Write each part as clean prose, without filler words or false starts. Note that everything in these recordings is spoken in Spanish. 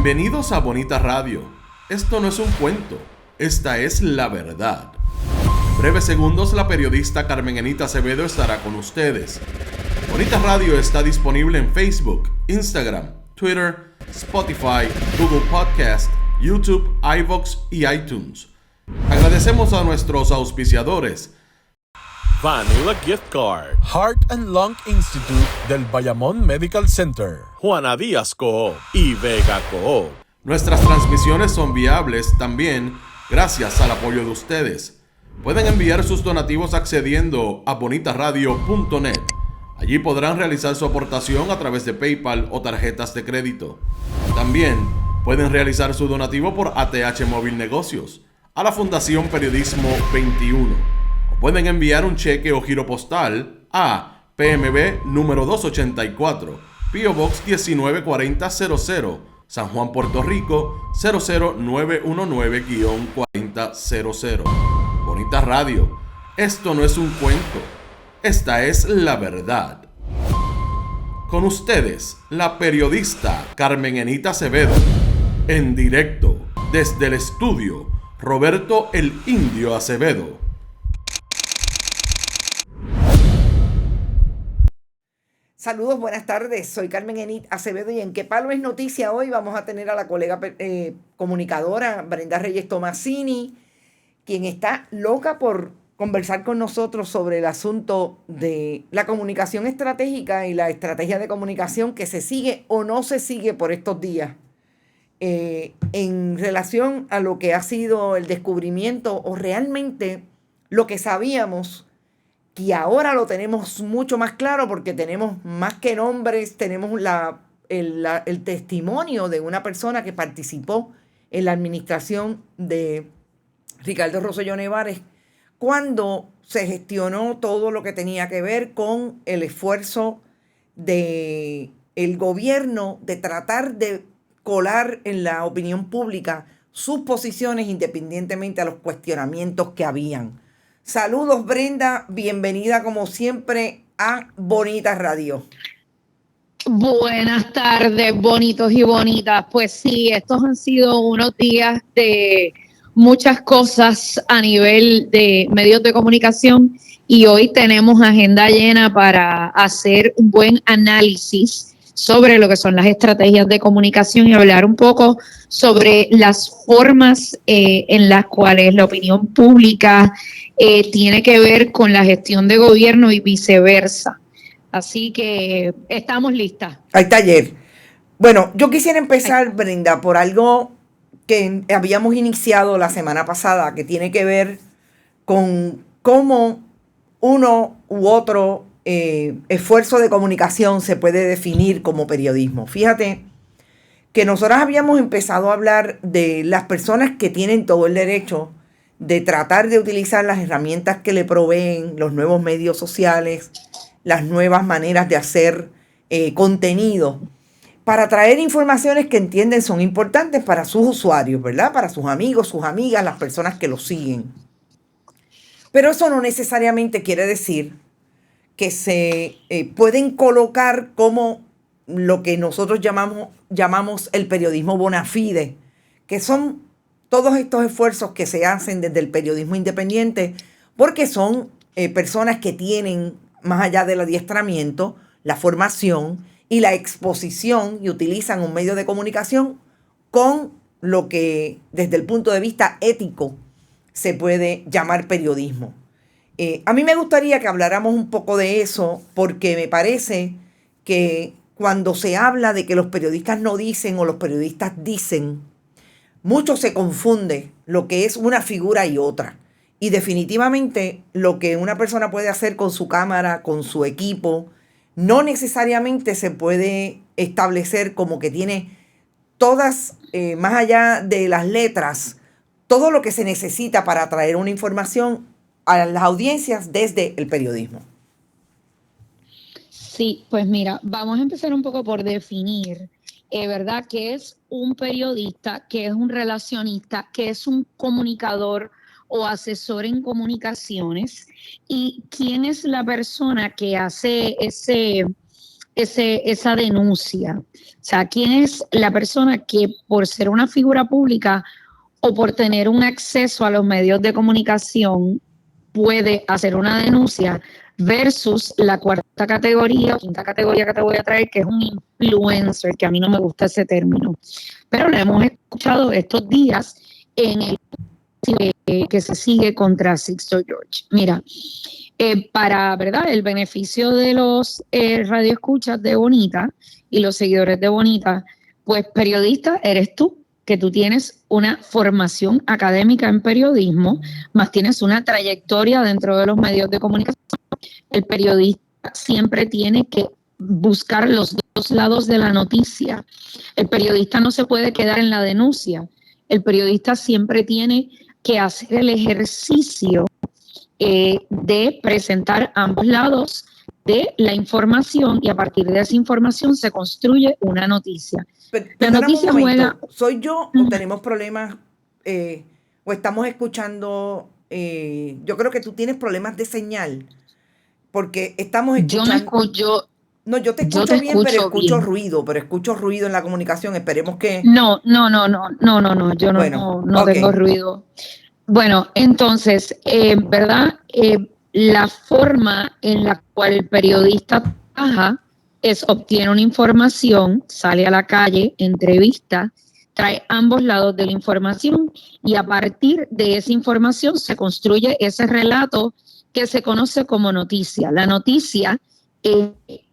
Bienvenidos a Bonita Radio. Esto no es un cuento, esta es la verdad. En breves segundos, la periodista Carmen Enita Acevedo estará con ustedes. Bonita Radio está disponible en Facebook, Instagram, Twitter, Spotify, Google Podcast, YouTube, iVoox y iTunes. Agradecemos a nuestros auspiciadores: Vanilla Gift Card, Heart and Lung Institute del Bayamón Medical Center, Juana Díaz Coop y Vega Coop. Nuestras transmisiones son viables también gracias al apoyo de ustedes. Pueden enviar sus donativos accediendo a bonitaradio.net. Allí podrán realizar su aportación a través de PayPal o tarjetas de crédito. También pueden realizar su donativo por ATH Móvil Negocios a la Fundación Periodismo 21. Pueden enviar un cheque o giro postal a PMB número 284, P.O. Box 194000, San Juan, Puerto Rico 00919-4000. Bonita Radio, esto no es un cuento, esta es la verdad. Con ustedes, la periodista Carmen Enita Acevedo, en directo desde el estudio Roberto el Indio Acevedo. Saludos, buenas tardes. Soy Carmen Enita Acevedo y en ¿Qué Palo es Noticia? Hoy vamos a tener a la colega comunicadora Brenda Reyes Tomasini, quien está loca por conversar con nosotros sobre el asunto de la comunicación estratégica y la estrategia de comunicación que se sigue o no se sigue por estos días en relación a lo que ha sido el descubrimiento o realmente lo que sabíamos, y ahora lo tenemos mucho más claro porque tenemos más que nombres, tenemos el testimonio de una persona que participó en la administración de Ricardo Rosselló Nevares cuando se gestionó todo lo que tenía que ver con el esfuerzo del gobierno de tratar de colar en la opinión pública sus posiciones independientemente a los cuestionamientos que habían. Saludos, Brenda, bienvenida como siempre a Bonita Radio. Buenas tardes, bonitos y bonitas. Pues sí, estos han sido unos días de muchas cosas a nivel de medios de comunicación y hoy tenemos agenda llena para hacer un buen análisis sobre lo que son las estrategias de comunicación y hablar un poco sobre las formas en las cuales la opinión pública tiene que ver con la gestión de gobierno y viceversa. Así que estamos listas. Hay taller. Bueno, yo quisiera empezar, Brenda, por algo que habíamos iniciado la semana pasada, que tiene que ver con cómo uno u otro esfuerzo de comunicación se puede definir como periodismo. Fíjate que nosotros habíamos empezado a hablar de las personas que tienen todo el derecho de tratar de utilizar las herramientas que le proveen los nuevos medios sociales, las nuevas maneras de hacer contenido, para traer informaciones que entienden son importantes para sus usuarios, ¿verdad? Para sus amigos, sus amigas, las personas que los siguen. Pero eso no necesariamente quiere decir que se pueden colocar como lo que nosotros llamamos el periodismo bona fide, que son todos estos esfuerzos que se hacen desde el periodismo independiente, porque son personas que tienen, más allá del adiestramiento, la formación y la exposición y utilizan un medio de comunicación con lo que desde el punto de vista ético se puede llamar periodismo. A mí me gustaría que habláramos un poco de eso porque me parece que cuando se habla de que los periodistas no dicen o los periodistas dicen, mucho se confunde lo que es una figura y otra. Y definitivamente lo que una persona puede hacer con su cámara, con su equipo, no necesariamente se puede establecer como que tiene todas, más allá de las letras, todo lo que se necesita para traer una información a las audiencias desde el periodismo. Sí, pues mira, vamos a empezar un poco por definir, ¿verdad? ¿Qué es un periodista? ¿Qué es un relacionista? ¿Qué es un comunicador o asesor en comunicaciones? ¿Y quién es la persona que hace esa denuncia? O sea, ¿quién es la persona que por ser una figura pública o por tener un acceso a los medios de comunicación puede hacer una denuncia versus la cuarta categoría o quinta categoría que te voy a traer, que es un influencer, que a mí no me gusta ese término, pero lo hemos escuchado estos días en el que se sigue contra Sixto George? Mira, para, ¿verdad?, el beneficio de los radioescuchas de Bonita y los seguidores de Bonita, pues periodista eres tú, que tú tienes una formación académica en periodismo, más tienes una trayectoria dentro de los medios de comunicación. El periodista siempre tiene que buscar los dos lados de la noticia. El periodista no se puede quedar en la denuncia. El periodista siempre tiene que hacer el ejercicio de presentar ambos lados de la información, y a partir de esa información se construye una noticia. La noticia juega... ¿Soy yo o tenemos problemas o estamos escuchando? Yo creo que tú tienes problemas de señal, porque estamos escuchando... No, yo te escucho bien, pero escucho ruido, en la comunicación. Esperemos que... No, yo no tengo ruido. Bueno, entonces, ¿verdad? La forma en la cual el periodista trabaja es obtiene una información, sale a la calle, entrevista, trae ambos lados de la información y a partir de esa información se construye ese relato que se conoce como noticia. La noticia,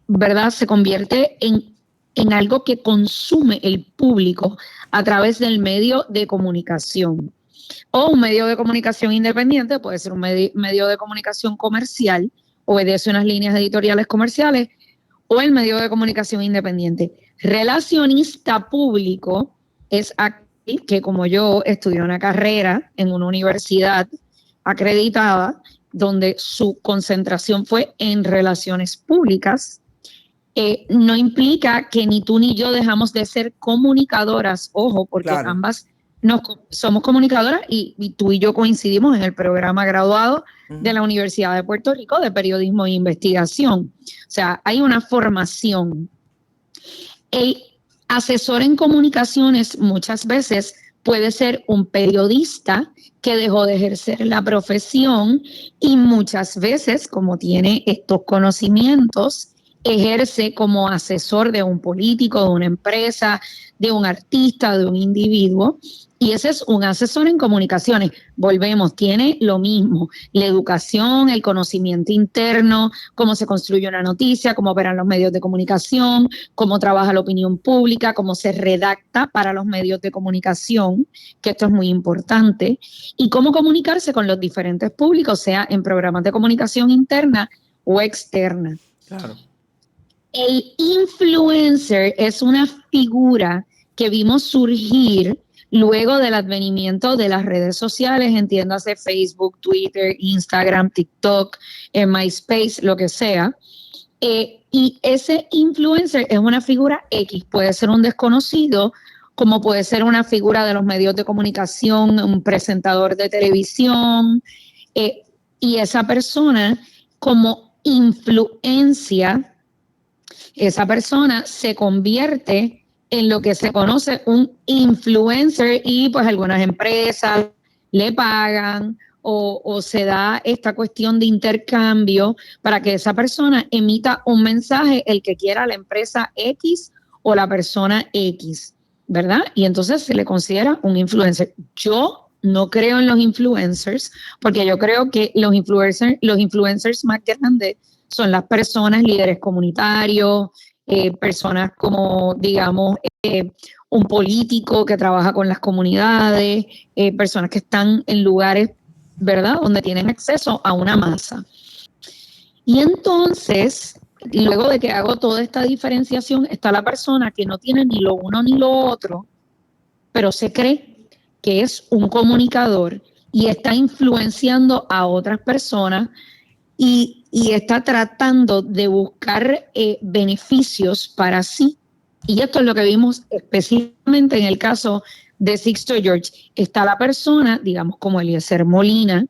¿verdad?, se convierte en algo que consume el público a través del medio de comunicación. O un medio de comunicación independiente, puede ser un medio de comunicación comercial, obedece unas líneas editoriales comerciales, o el medio de comunicación independiente. Relacionista público es aquel que, como yo, estudió una carrera en una universidad acreditada, donde su concentración fue en relaciones públicas. No implica que ni tú ni yo dejamos de ser comunicadoras, ojo, porque claro, ambas somos comunicadoras y tú y yo coincidimos en el programa graduado de la Universidad de Puerto Rico de Periodismo e Investigación. O sea, hay una formación. El asesor en comunicaciones muchas veces puede ser un periodista que dejó de ejercer la profesión y muchas veces, como tiene estos conocimientos, ejerce como asesor de un político, de una empresa, de un artista, de un individuo, y ese es un asesor en comunicaciones. Volvemos, tiene lo mismo, la educación, el conocimiento interno, cómo se construye una noticia, cómo operan los medios de comunicación, cómo trabaja la opinión pública, cómo se redacta para los medios de comunicación, que esto es muy importante, y cómo comunicarse con los diferentes públicos, sea en programas de comunicación interna o externa. Claro. El influencer es una figura que vimos surgir luego del advenimiento de las redes sociales, entiéndase Facebook, Twitter, Instagram, TikTok, MySpace, lo que sea. Y ese influencer es una figura X, puede ser un desconocido, como puede ser una figura de los medios de comunicación, un presentador de televisión, y esa persona como influencia, esa persona se convierte en lo que se conoce un influencer y pues algunas empresas le pagan o se da esta cuestión de intercambio para que esa persona emita un mensaje, el que quiera la empresa X o la persona X, ¿verdad? Y entonces se le considera un influencer. Yo no creo en los influencers porque yo creo que los influencers más grandes son las personas, líderes comunitarios, personas como, digamos, un político que trabaja con las comunidades, personas que están en lugares, ¿verdad?, donde tienen acceso a una masa. Y entonces, luego de que hago toda esta diferenciación, está la persona que no tiene ni lo uno ni lo otro, pero se cree que es un comunicador y está influenciando a otras personas y está tratando de buscar beneficios para sí. Y esto es lo que vimos específicamente en el caso de Sixto George. Está la persona, digamos como Eliezer Molina,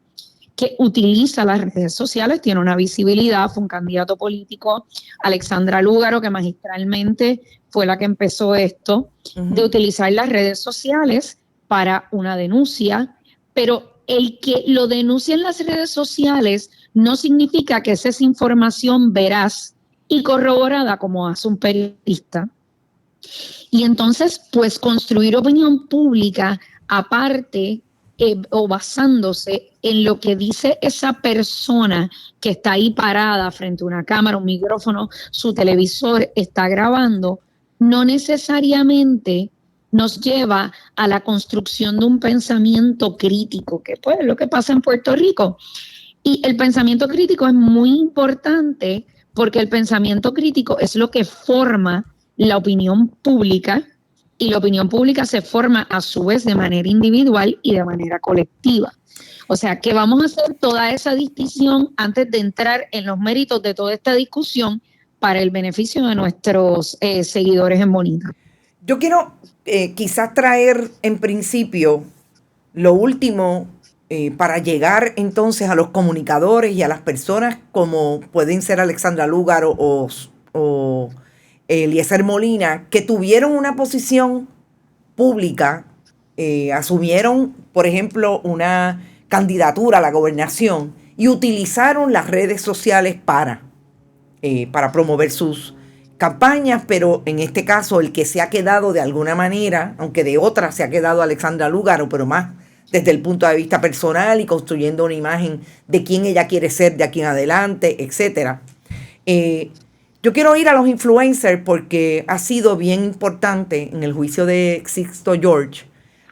que utiliza las redes sociales, tiene una visibilidad, fue un candidato político, Alexandra Lúgaro, que magistralmente fue la que empezó esto, de utilizar las redes sociales para una denuncia, pero el que lo denuncia en las redes sociales no significa que esa es información veraz y corroborada como hace un periodista. Y entonces, pues construir opinión pública aparte o basándose en lo que dice esa persona que está ahí parada frente a una cámara, un micrófono, su televisor está grabando, no necesariamente nos lleva a la construcción de un pensamiento crítico, que pues es lo que pasa en Puerto Rico. Y el pensamiento crítico es muy importante porque el pensamiento crítico es lo que forma la opinión pública, y la opinión pública se forma a su vez de manera individual y de manera colectiva. O sea que vamos a hacer toda esa distinción antes de entrar en los méritos de toda esta discusión para el beneficio de nuestros seguidores en Bonita. Yo quiero quizás traer en principio lo último para llegar entonces a los comunicadores y a las personas como pueden ser Alexandra Lúgaro o Eliezer Molina, que tuvieron una posición pública, asumieron, por ejemplo, una candidatura a la gobernación y utilizaron las redes sociales para promover sus campañas, pero en este caso el que se ha quedado de alguna manera, aunque de otra se ha quedado Alexandra Lúgaro, pero más desde el punto de vista personal y construyendo una imagen de quién ella quiere ser de aquí en adelante, etcétera. Yo quiero ir a los influencers porque ha sido bien importante en el juicio de Sixto George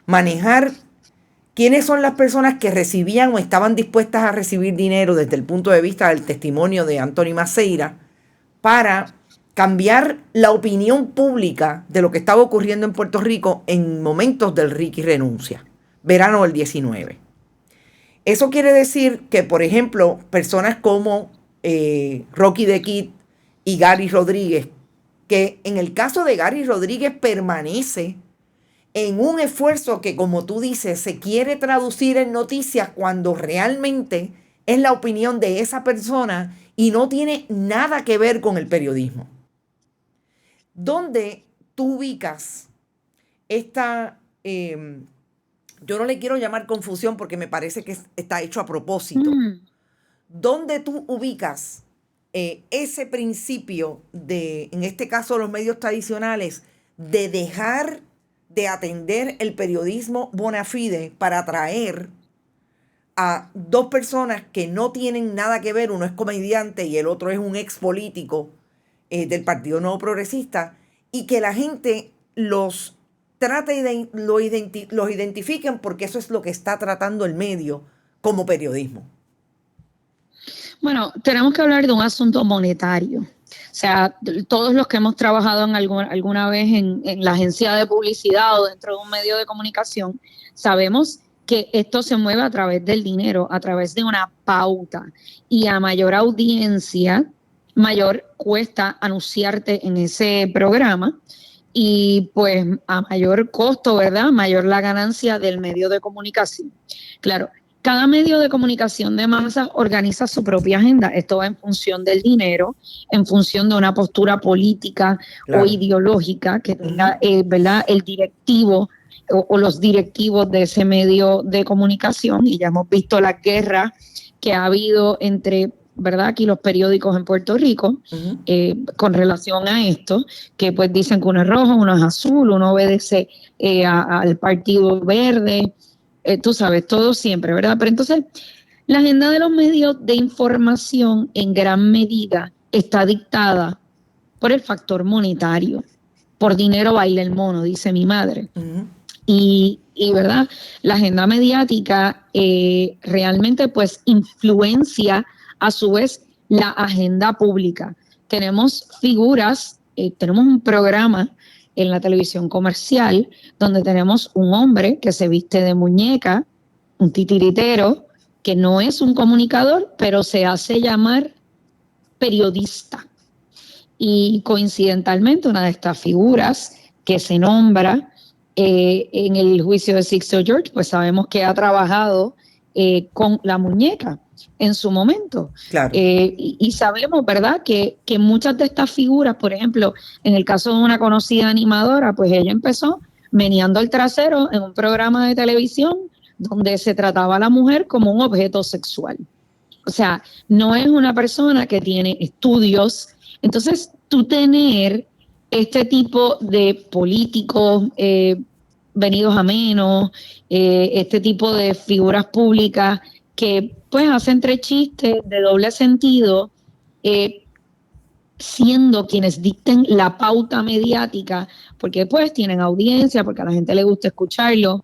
manejar quiénes son las personas que recibían o estaban dispuestas a recibir dinero desde el punto de vista del testimonio de Anthony Maceira para cambiar la opinión pública de lo que estaba ocurriendo en Puerto Rico en momentos del Ricky renuncia, verano del 19. Eso quiere decir que, por ejemplo, personas como Rocky the Kid y Gary Rodríguez, que en el caso de Gary Rodríguez permanece en un esfuerzo que, como tú dices, se quiere traducir en noticias cuando realmente es la opinión de esa persona y no tiene nada que ver con el periodismo. ¿Dónde tú ubicas esta, yo no le quiero llamar confusión porque me parece que está hecho a propósito? ¿Dónde tú ubicas ese principio de, en este caso, los medios tradicionales, de dejar de atender el periodismo bona fide para atraer a dos personas que no tienen nada que ver? Uno es comediante y el otro es un ex político del Partido Nuevo Progresista, y que la gente los trate y los identifiquen porque eso es lo que está tratando el medio como periodismo. Bueno, tenemos que hablar de un asunto monetario. O sea, todos los que hemos trabajado en alguna vez en la agencia de publicidad o dentro de un medio de comunicación, sabemos que esto se mueve a través del dinero, a través de una pauta. Y a mayor audiencia, mayor cuesta anunciarte en ese programa. Y pues a mayor costo, ¿verdad? Mayor la ganancia del medio de comunicación. Claro. Cada medio de comunicación de masas organiza su propia agenda. Esto va en función del dinero, en función de una postura política o ideológica que tenga, ¿verdad?, el directivo o los directivos de ese medio de comunicación. Y ya hemos visto la guerra que ha habido entre, ¿verdad?, aquí los periódicos en Puerto Rico con relación a esto, que pues dicen que uno es rojo, uno es azul, uno obedece al Partido Verde. Tú sabes, todo siempre, ¿verdad? Pero entonces, la agenda de los medios de información en gran medida está dictada por el factor monetario. Por dinero baila el mono, dice mi madre. Y ¿verdad? La agenda mediática realmente pues influencia a su vez la agenda pública. Tenemos figuras, tenemos un programa en la televisión comercial, donde tenemos un hombre que se viste de muñeca, un titiritero, que no es un comunicador, pero se hace llamar periodista. Y coincidentalmente, una de estas figuras que se nombra en el juicio de Sixto George, pues sabemos que ha trabajado con la muñeca en su momento. Claro. Y sabemos, ¿verdad?, que muchas de estas figuras, por ejemplo, en el caso de una conocida animadora, pues ella empezó meneando el trasero en un programa de televisión donde se trataba a la mujer como un objeto sexual. O sea, no es una persona que tiene estudios. Entonces, tú tener este tipo de políticos venidos a menos, este tipo de figuras públicas que pues hacen tres chistes de doble sentido, siendo quienes dicten la pauta mediática, porque pues tienen audiencia, porque a la gente le gusta escucharlo,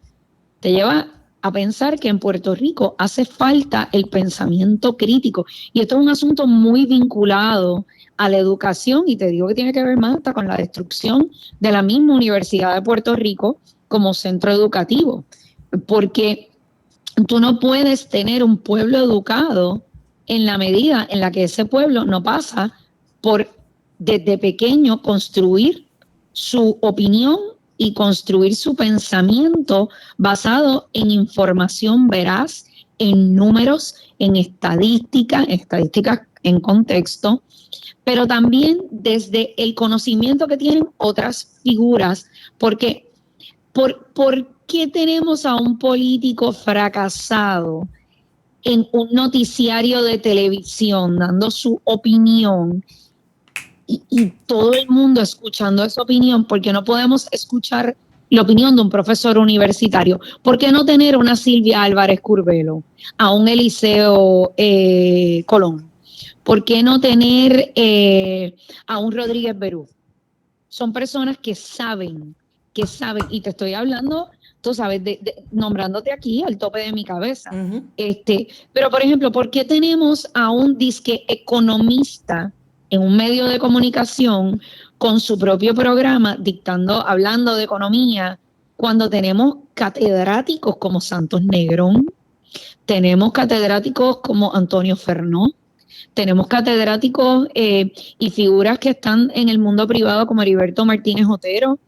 te lleva a pensar que en Puerto Rico hace falta el pensamiento crítico. Y esto es un asunto muy vinculado a la educación, y te digo que tiene que ver más hasta con la destrucción de la misma Universidad de Puerto Rico como centro educativo, porque tú no puedes tener un pueblo educado en la medida en la que ese pueblo no pasa por, desde pequeño, construir su opinión y construir su pensamiento basado en información veraz, en números, en estadísticas en contexto, pero también desde el conocimiento que tienen otras figuras, porque ¿por qué tenemos a un político fracasado en un noticiario de televisión dando su opinión y todo el mundo escuchando esa opinión? ¿Por qué no podemos escuchar la opinión de un profesor universitario? ¿Por qué no tener una Silvia Álvarez Curbelo, a un Eliseo Colón? ¿Por qué no tener a un Rodríguez Berú? Son personas que saben, y te estoy hablando, tú sabes, nombrándote aquí al tope de mi cabeza. Uh-huh. Pero, por ejemplo, ¿por qué tenemos a un disque economista en un medio de comunicación con su propio programa hablando de economía, cuando tenemos catedráticos como Santos Negrón, tenemos catedráticos como Antonio Fernó, tenemos catedráticos y figuras que están en el mundo privado como Heriberto Martínez Otero?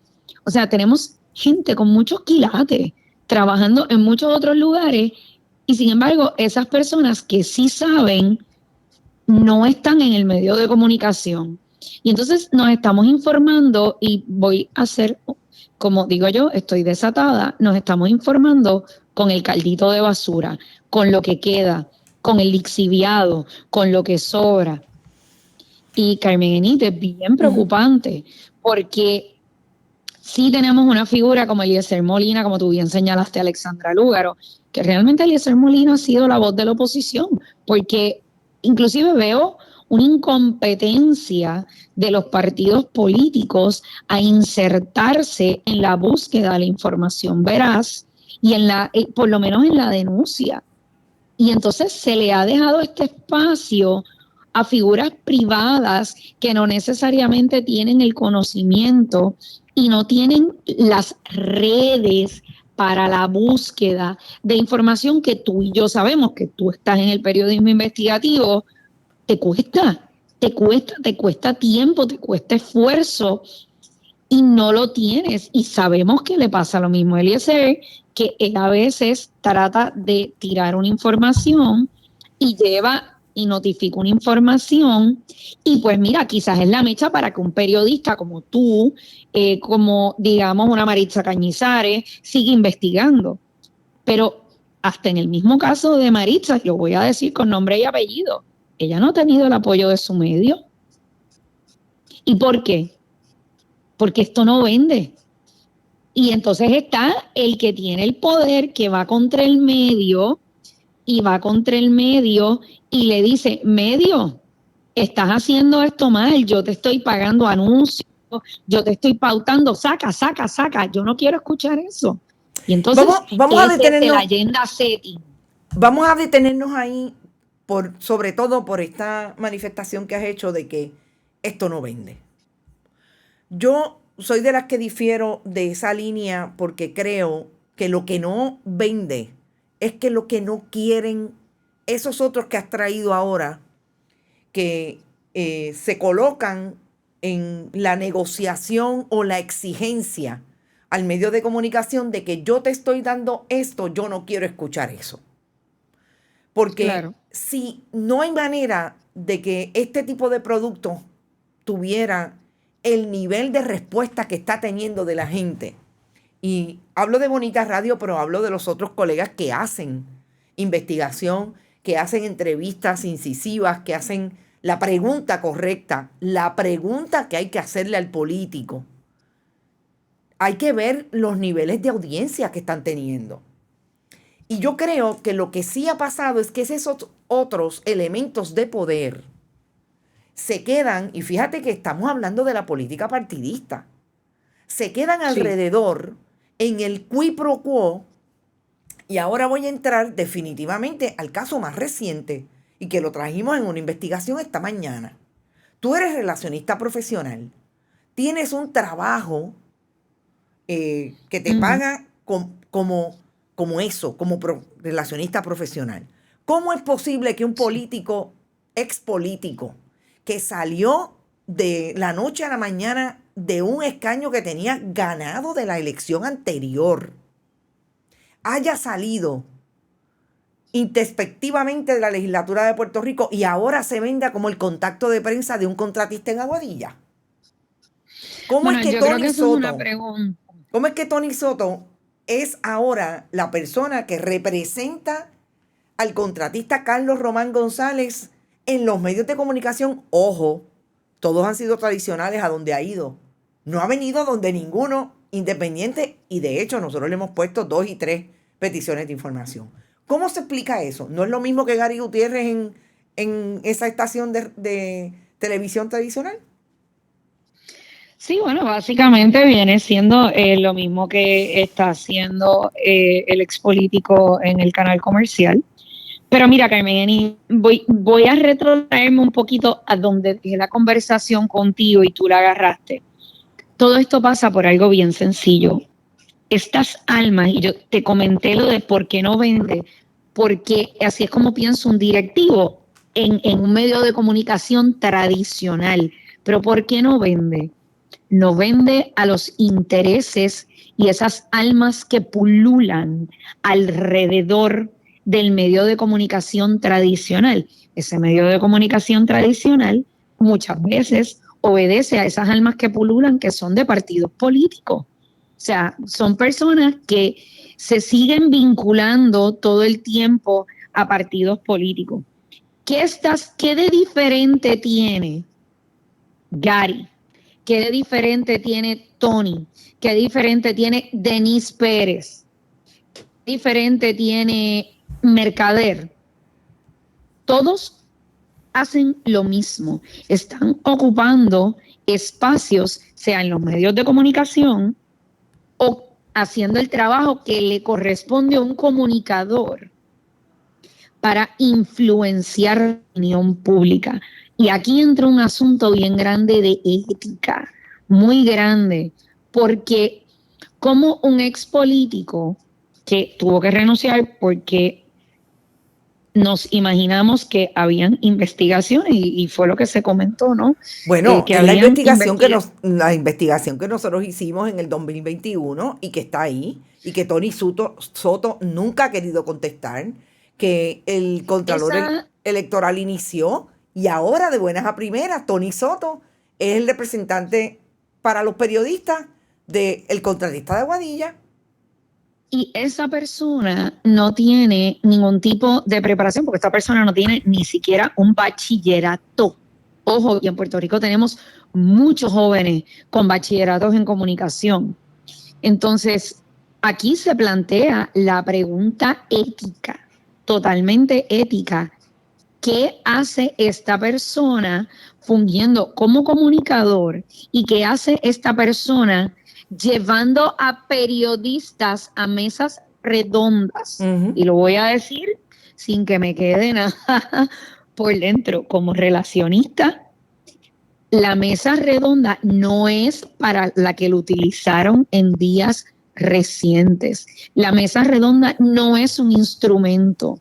O sea, tenemos gente con muchos quilates trabajando en muchos otros lugares, y sin embargo, esas personas que sí saben no están en el medio de comunicación. Y entonces nos estamos informando, y voy a hacer, como digo yo, estoy desatada, nos estamos informando con el caldito de basura, con lo que queda, con el lixiviado, con lo que sobra. Y Carmen Enite, es bien preocupante, porque sí tenemos una figura como Eliezer Molina, como tú bien señalaste, Alexandra Lúgaro, que realmente Eliezer Molina ha sido la voz de la oposición, porque inclusive veo una incompetencia de los partidos políticos a insertarse en la búsqueda de la información veraz y por lo menos en la denuncia. Y entonces se le ha dejado este espacio a figuras privadas que no necesariamente tienen el conocimiento y no tienen las redes para la búsqueda de información que tú y yo sabemos. Que tú estás en el periodismo investigativo, te cuesta tiempo, te cuesta esfuerzo, y no lo tienes. Y sabemos que le pasa lo mismo a Eliezer, que él a veces trata de tirar una información y notifica una información, y pues mira, quizás es la mecha para que un periodista como tú, como digamos una Maritza Cañizares, siga investigando. Pero hasta en el mismo caso de Maritza, lo voy a decir con nombre y apellido, ella no ha tenido el apoyo de su medio. ¿Y por qué? Porque esto no vende. Y entonces está el que tiene el poder, que va contra el medio, y le dice: medio, estás haciendo esto mal, yo te estoy pagando anuncios, yo te estoy pautando, saca, yo no quiero escuchar eso. Y entonces vamos a detenernos, la agenda setting. Vamos a detenernos ahí, sobre todo por esta manifestación que has hecho de que esto no vende. Yo soy de las que difiero de esa línea, porque creo que lo que no vende es que lo que no quieren esos otros que has traído ahora, que se colocan en la negociación o la exigencia al medio de comunicación de que yo te estoy dando esto, yo no quiero escuchar eso. Porque Claro. si no hay manera de que este tipo de producto tuviera el nivel de respuesta que está teniendo de la gente, y hablo de Bonita Radio, pero hablo de los otros colegas que hacen investigación, que hacen entrevistas incisivas, que hacen la pregunta correcta, la pregunta que hay que hacerle al político. Hay que ver los niveles de audiencia que están teniendo. Y yo creo que lo que sí ha pasado es que esos otros elementos de poder se quedan, y fíjate que estamos hablando de la política partidista, se quedan alrededor en el qui pro quo. Y ahora voy a entrar definitivamente al caso más reciente y que lo trajimos en una investigación esta mañana. Tú eres relacionista profesional, tienes un trabajo que te paga como eso, como relacionista profesional. ¿Cómo es posible que un político, expolítico, que salió de la noche a la mañana de un escaño que tenía ganado de la elección anterior, haya salido introspectivamente de la legislatura de Puerto Rico y ahora se venda como el contacto de prensa de un contratista en Aguadilla? ¿Cómo Bueno, es que yo creo Tony que eso es una Soto, pregunta. cómo es que Tony Soto es ahora la persona que representa al contratista Carlos Román González en los medios de comunicación? Ojo, todos han sido tradicionales a donde ha ido. No ha venido donde ninguno independiente, y de hecho nosotros le hemos puesto 2 y 3 peticiones de información. ¿Cómo se explica eso? ¿No es lo mismo que Gary Gutiérrez en esa estación de televisión tradicional? Sí, bueno, básicamente viene siendo lo mismo que está haciendo el ex político en el canal comercial. Pero mira, Carmen, voy a retrotraerme un poquito a donde dejé la conversación contigo y tú la agarraste. Todo esto pasa por algo bien sencillo. Estas almas, y yo te comenté lo de por qué no vende, porque así es como piensa un directivo en un medio de comunicación tradicional. Pero ¿por qué no vende? No vende a los intereses y esas almas que pululan alrededor del medio de comunicación tradicional. Ese medio de comunicación tradicional muchas veces obedece a esas almas que pululan, que son de partidos políticos. O sea, son personas que se siguen vinculando todo el tiempo a partidos políticos. ¿Qué de diferente tiene Gary? ¿Qué de diferente tiene Tony? ¿Qué de diferente tiene Denise Pérez? ¿Qué diferente tiene Mercader? Todos hacen lo mismo. Están ocupando espacios, sea en los medios de comunicación o haciendo el trabajo que le corresponde a un comunicador para influenciar la opinión pública. Y aquí entra un asunto bien grande de ética, muy grande, porque como un ex político que tuvo que renunciar porque nos imaginamos que habían investigaciones y fue lo que se comentó, ¿no? Bueno, Que es la habían investigación que nosotros hicimos en el 2021 y que está ahí, y que Tony Soto nunca ha querido contestar, que el Contralor Electoral inició, y ahora de buenas a primeras Tony Soto es el representante para los periodistas del contratista de Aguadilla. Y esa persona no tiene ningún tipo de preparación, porque esta persona no tiene ni siquiera un bachillerato. Ojo, y en Puerto Rico tenemos muchos jóvenes con bachilleratos en comunicación. Entonces, aquí se plantea la pregunta ética, totalmente ética. ¿Qué hace esta persona fungiendo como comunicador y qué hace esta persona llevando a periodistas a mesas redondas? Y lo voy a decir sin que me quede nada por dentro. Como relacionista, la mesa redonda no es para la que lo utilizaron en días recientes. La mesa redonda no es un instrumento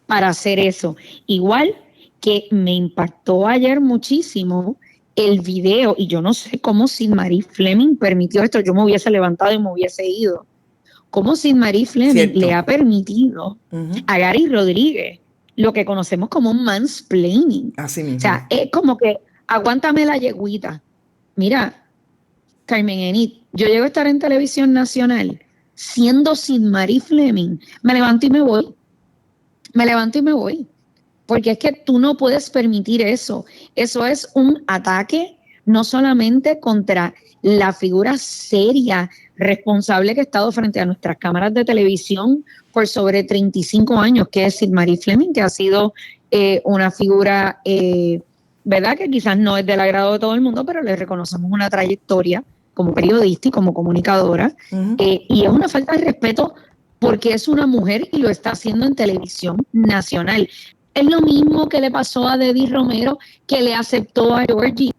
para hacer eso. Igual que me impactó ayer muchísimo el video, y yo no sé cómo Sid-Marie Fleming permitió esto, yo me hubiese levantado y me hubiese ido. Cómo Sid-Marie Fleming le ha permitido a Gary Rodríguez lo que conocemos como un mansplaining. Así mismo. O sea, es como que aguántame la yegüita. Mira, Carmen Enid, yo llego a estar en televisión nacional siendo Sid Marie Fleming. Me levanto y me voy. Me levanto y me voy. Porque es que tú no puedes permitir eso. Eso es un ataque no solamente contra la figura seria, responsable que ha estado frente a nuestras cámaras de televisión por sobre 35 años, que es Sid Marie Fleming, que ha sido una figura, ¿verdad? Que quizás no es del agrado de todo el mundo, pero le reconocemos una trayectoria como periodista y como comunicadora. Ujú. Y es una falta de respeto porque es una mujer y lo está haciendo en televisión nacional. Es lo mismo que le pasó a Debbie Romero, que le aceptó a Georgie.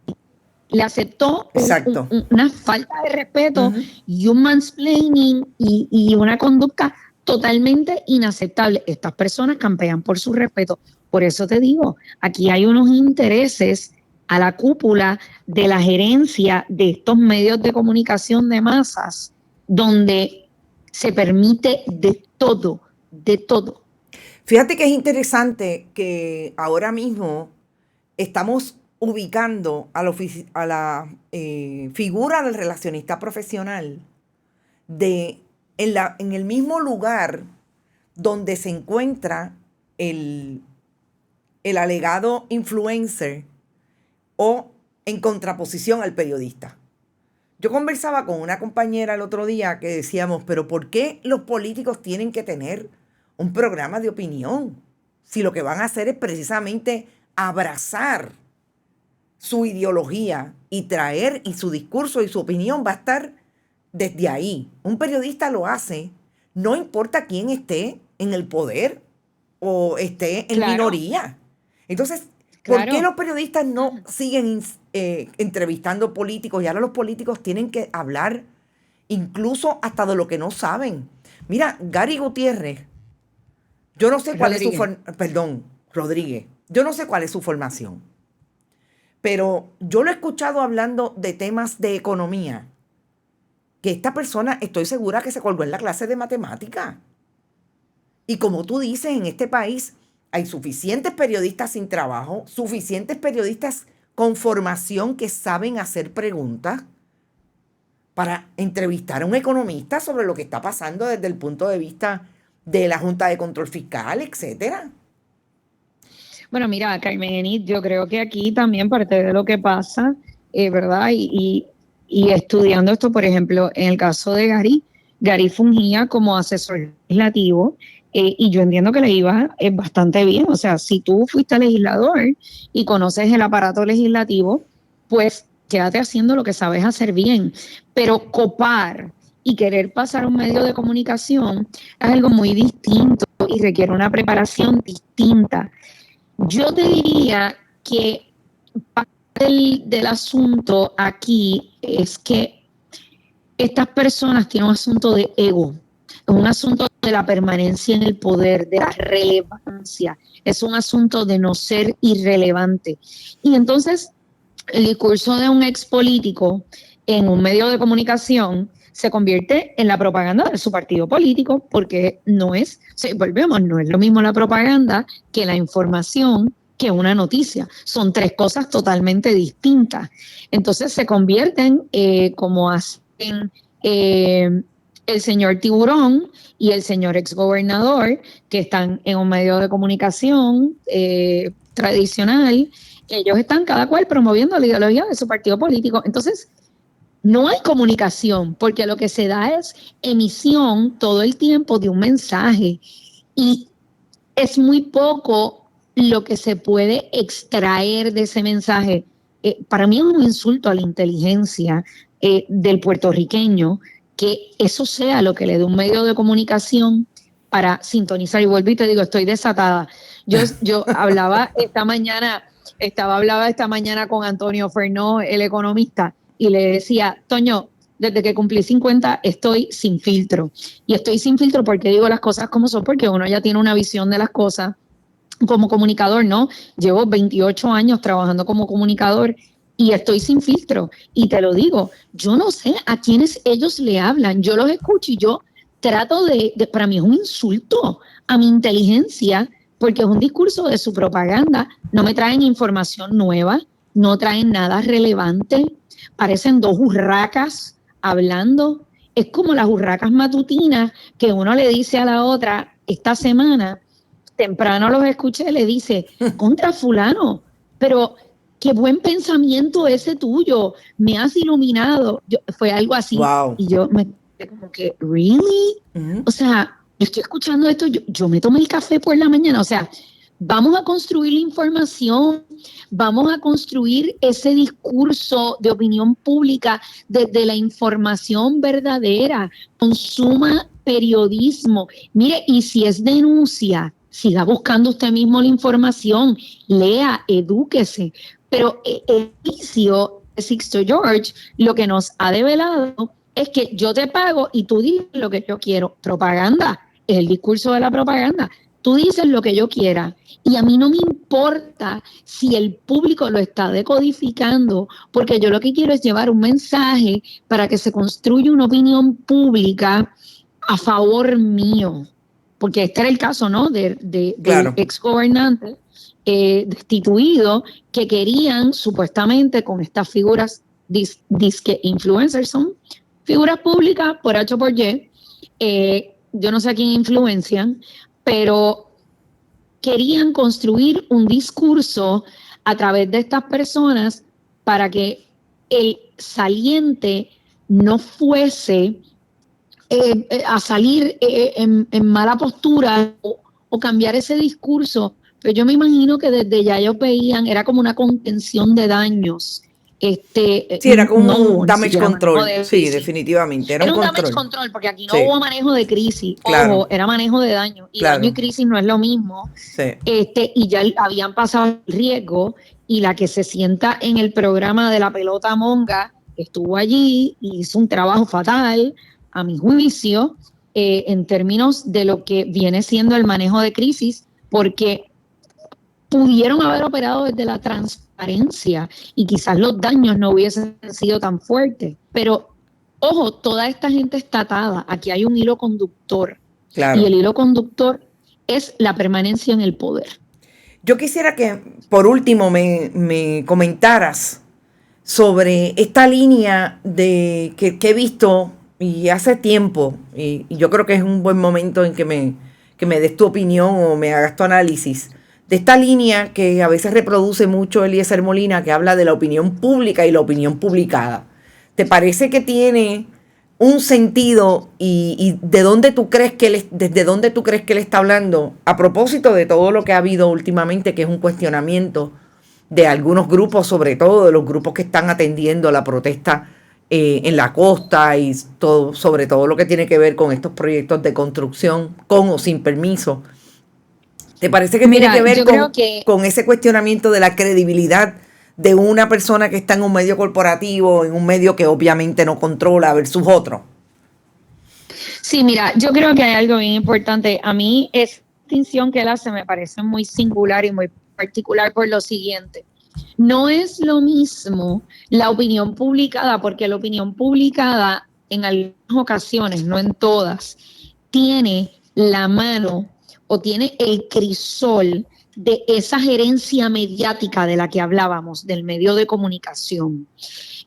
Le aceptó Exacto. una falta de respeto Ujú. y un mansplaining y una conducta totalmente inaceptable. Estas personas campean por su respeto. Por eso te digo, aquí hay unos intereses a la cúpula de la gerencia de estos medios de comunicación de masas, donde se permite de todo, de todo. Fíjate que es interesante que ahora mismo estamos ubicando a la figura del relacionista profesional en el mismo lugar donde se encuentra el alegado influencer o en contraposición al periodista. Yo conversaba con una compañera el otro día que decíamos, pero ¿por qué los políticos tienen que tener un programa de opinión si lo que van a hacer es precisamente abrazar su ideología y traer, y su discurso y su opinión va a estar desde ahí? Un periodista lo hace, no importa quién esté en el poder o esté en minoría. Entonces, ¿por qué los periodistas no siguen entrevistando políticos? Y ahora los políticos tienen que hablar incluso hasta de lo que no saben. Mira, Gary Gutiérrez, yo no sé cuál es su Rodríguez, yo no sé cuál es su formación, pero yo lo he escuchado hablando de temas de economía, que esta persona estoy segura que se colgó en la clase de matemática. Y como tú dices, en este país hay suficientes periodistas sin trabajo, suficientes periodistas con formación que saben hacer preguntas para entrevistar a un economista sobre lo que está pasando desde el punto de vista de la Junta de Control Fiscal, etcétera. Bueno, mira, Carmen Enid, yo creo que aquí también parte de lo que pasa, ¿verdad? Y estudiando esto, por ejemplo, en el caso de Gary fungía como asesor legislativo, y yo entiendo que le iba bastante bien. O sea, si tú fuiste legislador y conoces el aparato legislativo, pues quédate haciendo lo que sabes hacer bien. Pero copar y querer pasar a un medio de comunicación es algo muy distinto y requiere una preparación distinta. Yo te diría que parte del asunto aquí es que estas personas tienen un asunto de ego, es un asunto de la permanencia en el poder, de la relevancia, es un asunto de no ser irrelevante. Y entonces el discurso de un ex político en un medio de comunicación se convierte en la propaganda de su partido político, porque no es lo mismo la propaganda que la información, que una noticia. Son tres cosas totalmente distintas. Entonces se convierten, como hacen el señor Tiburón y el señor exgobernador, que están en un medio de comunicación tradicional. Ellos están cada cual promoviendo la ideología de su partido político. Entonces, no hay comunicación, porque lo que se da es emisión todo el tiempo de un mensaje, y es muy poco lo que se puede extraer de ese mensaje. Para mí es un insulto a la inteligencia del puertorriqueño que eso sea lo que le dé un medio de comunicación para sintonizar. Y vuelvo y te digo, estoy desatada. Yo hablaba esta mañana con Antonio Fernó, el economista, y le decía, Toño, desde que cumplí 50 estoy sin filtro. Y estoy sin filtro porque digo las cosas como son, porque uno ya tiene una visión de las cosas como comunicador, ¿no? Llevo 28 años trabajando como comunicador y estoy sin filtro. Y te lo digo, yo no sé a quiénes ellos le hablan. Yo los escucho y yo trato para mí es un insulto a mi inteligencia porque es un discurso de su propaganda. No me traen información nueva, no traen nada relevante, parecen dos urracas hablando. Es como las urracas matutinas que uno le dice a la otra, esta semana, temprano los escuché, le dice, contra fulano, pero qué buen pensamiento ese tuyo, me has iluminado. Fue algo así. Wow. Y yo me quedé como que, ¿really? Ujú. O sea, yo estoy escuchando esto, yo me tomé el café por la mañana, o sea, vamos a construir la información, vamos a construir ese discurso de opinión pública desde la información verdadera, consuma periodismo. Mire, y si es denuncia, siga buscando usted mismo la información, lea, edúquese. Pero el vicio de Sixto George lo que nos ha develado es que yo te pago y tú dices lo que yo quiero. Propaganda, es el discurso de la propaganda. Tú dices lo que yo quiera y a mí no me importa si el público lo está decodificando, porque yo lo que quiero es llevar un mensaje para que se construya una opinión pública a favor mío. Porque este era el caso, ¿no? Claro. Del exgobernante destituido que querían supuestamente con estas figuras disque influencers, son figuras públicas por H o por Y, yo no sé a quién influencian, pero querían construir un discurso a través de estas personas para que el saliente no fuese a salir en mala postura o cambiar ese discurso. Pero yo me imagino que desde ya ellos veían, era como una contención de daños. Sí, era como un damage control. Sí, Sí, definitivamente. Era un un damage control. control, porque aquí no Sí. hubo manejo de crisis. Claro. Ojo, era manejo de daño. Y Claro. daño y crisis no es lo mismo. Sí. Y ya habían pasado el riesgo, y la que se sienta en el programa de la pelota monga estuvo allí y hizo un trabajo fatal, a mi juicio, en términos de lo que viene siendo el manejo de crisis, porque pudieron haber operado desde la transparencia y quizás los daños no hubiesen sido tan fuertes. Pero, ojo, toda esta gente está atada. Aquí hay un hilo conductor. Claro. Y el hilo conductor es la permanencia en el poder. Yo quisiera que, por último, me comentaras sobre esta línea de que he visto y hace tiempo, y yo creo que es un buen momento en que me des tu opinión o me hagas tu análisis, de esta línea que a veces reproduce mucho Eliezer Molina, que habla de la opinión pública y la opinión publicada. ¿Te parece que tiene un sentido y de dónde tú crees que desde dónde tú crees que él está hablando a propósito de todo lo que ha habido últimamente, que es un cuestionamiento de algunos grupos, sobre todo de los grupos que están atendiendo la protesta en la costa y todo, sobre todo lo que tiene que ver con estos proyectos de construcción con o sin permiso? ¿Te parece que tiene que ver con ese cuestionamiento de la credibilidad de una persona que está en un medio corporativo, en un medio que obviamente no controla versus otro? Sí, mira, yo creo que hay algo bien importante. A mí esa distinción que él hace me parece muy singular y muy particular por lo siguiente. No es lo mismo la opinión publicada, porque la opinión publicada en algunas ocasiones, no en todas, tiene la mano o tiene el crisol de esa gerencia mediática de la que hablábamos, del medio de comunicación,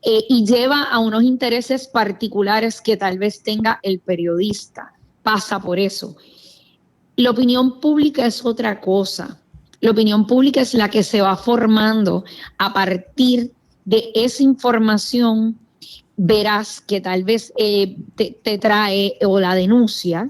y lleva a unos intereses particulares que tal vez tenga el periodista. Pasa por eso. La opinión pública es otra cosa. La opinión pública es la que se va formando a partir de esa información veraz que tal vez te trae o la denuncia,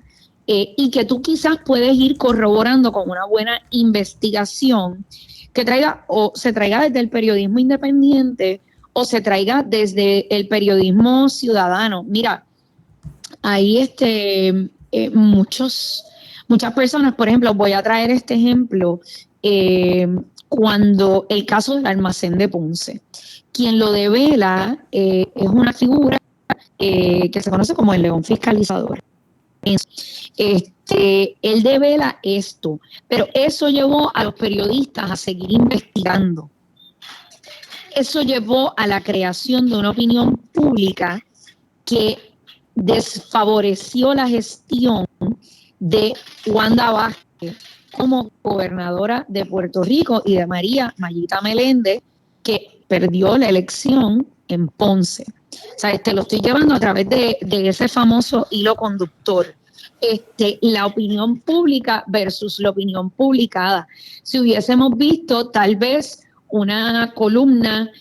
y que tú quizás puedes ir corroborando con una buena investigación que traiga o se traiga desde el periodismo independiente o se traiga desde el periodismo ciudadano. Mira, hay muchas personas, por ejemplo, voy a traer este ejemplo, cuando el caso del almacén de Ponce, quien lo devela es una figura que se conoce como el león fiscalizador. Él devela esto, pero eso llevó a los periodistas a seguir investigando. Eso llevó a la creación de una opinión pública que desfavoreció la gestión de Wanda Vázquez como gobernadora de Puerto Rico y de María Mayita Meléndez, que perdió la elección en Ponce. O sea, lo estoy llevando a través de ese famoso hilo conductor. La opinión pública versus la opinión publicada. Si hubiésemos visto tal vez una columna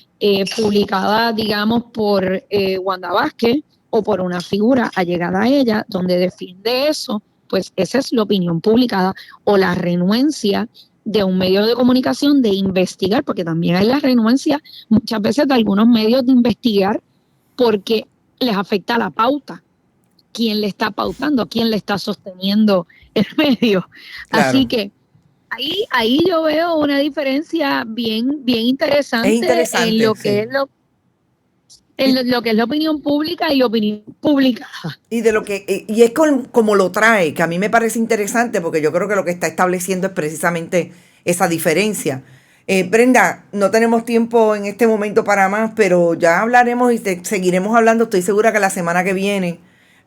publicada, digamos, por Wanda Vázquez o por una figura allegada a ella, donde defiende eso, pues esa es la opinión publicada, o la renuencia de un medio de comunicación de investigar, porque también hay la renuencia muchas veces de algunos medios de investigar porque les afecta la pauta. ¿Quién le está pautando? ¿Quién le está sosteniendo el medio? Claro. Así que ahí yo veo una diferencia bien interesante, en lo que es lo que es la opinión pública y opinión publicada. Y de lo que y es como lo trae, que a mí me parece interesante, porque yo creo que lo que está estableciendo es precisamente esa diferencia. Brenda, no tenemos tiempo en este momento para más, pero ya hablaremos y seguiremos hablando. Estoy segura que la semana que viene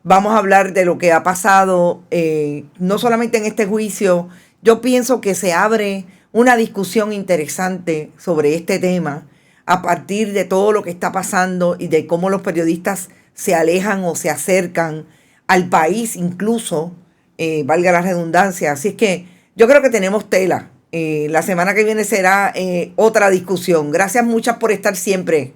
vamos a hablar de lo que ha pasado, no solamente en este juicio. Yo pienso que se abre una discusión interesante sobre este tema a partir de todo lo que está pasando y de cómo los periodistas se alejan o se acercan al país, incluso, valga la redundancia. Así es que yo creo que tenemos tela. La semana que viene será otra discusión. Gracias muchas por estar siempre.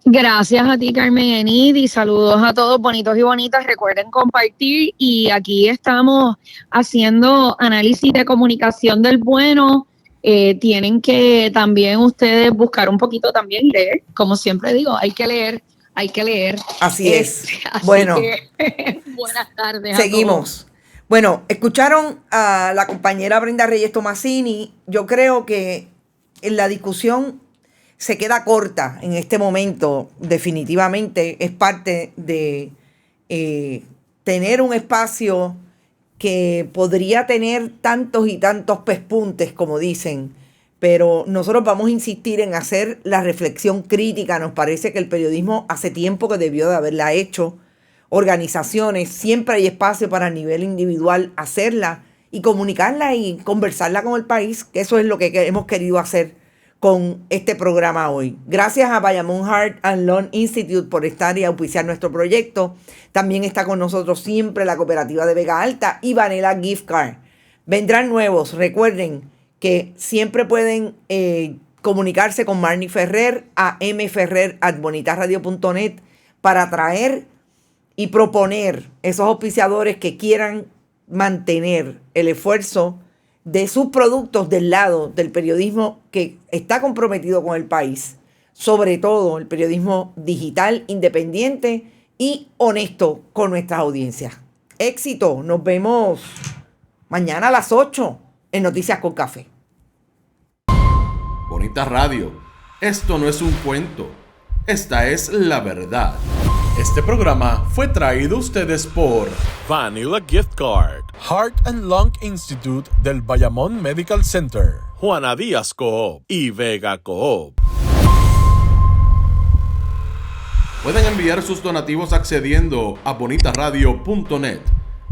Gracias a ti, Carmen Enid, y saludos a todos bonitos y bonitas. Recuerden compartir, y aquí estamos haciendo análisis de comunicación del bueno. Tienen que también ustedes buscar un poquito también, leer. Como siempre digo, hay que leer. Así es. Así bueno, que, buenas tardes. Seguimos. Bueno, escucharon a la compañera Brenda Reyes Tomasini. Yo creo que en la discusión se queda corta en este momento. Definitivamente es parte de tener un espacio que podría tener tantos y tantos pespuntes, como dicen, pero nosotros vamos a insistir en hacer la reflexión crítica. Nos parece que el periodismo hace tiempo que debió de haberla hecho. Organizaciones, siempre hay espacio para a nivel individual hacerla y comunicarla y conversarla con el país, que eso es lo que hemos querido hacer con este programa hoy. Gracias a Bayamón Heart and Lung Institute por estar y auspiciar nuestro proyecto. También está con nosotros siempre la cooperativa de Vega Alta y Vanilla Gift Card. Vendrán nuevos. Recuerden que siempre pueden comunicarse con Marnie Ferrer a mferrer@bonitasradio.net para traer y proponer esos auspiciadores que quieran mantener el esfuerzo de sus productos del lado del periodismo que está comprometido con el país, sobre todo el periodismo digital, independiente y honesto con nuestras audiencias. Éxito, nos vemos mañana a las 8 en Noticias con Café. Bonita Radio, esto no es un cuento, esta es la verdad. Este programa fue traído a ustedes por Vanilla Gift Card, Heart and Lung Institute del Bayamón Medical Center, Juana Díaz Coop y Vega Coop. Pueden enviar sus donativos accediendo a bonitasradio.net.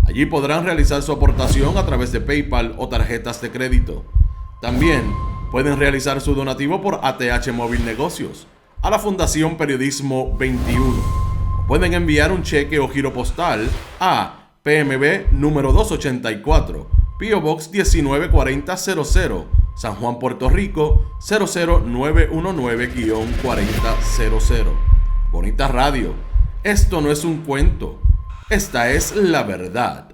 Allí podrán realizar su aportación a través de PayPal o tarjetas de crédito. También pueden realizar su donativo por ATH Móvil Negocios a la Fundación Periodismo 21. Pueden enviar un cheque o giro postal a PMB número 284, P.O. Box 194000, San Juan, Puerto Rico 00919-4000. Bonita Radio, esto no es un cuento, esta es la verdad.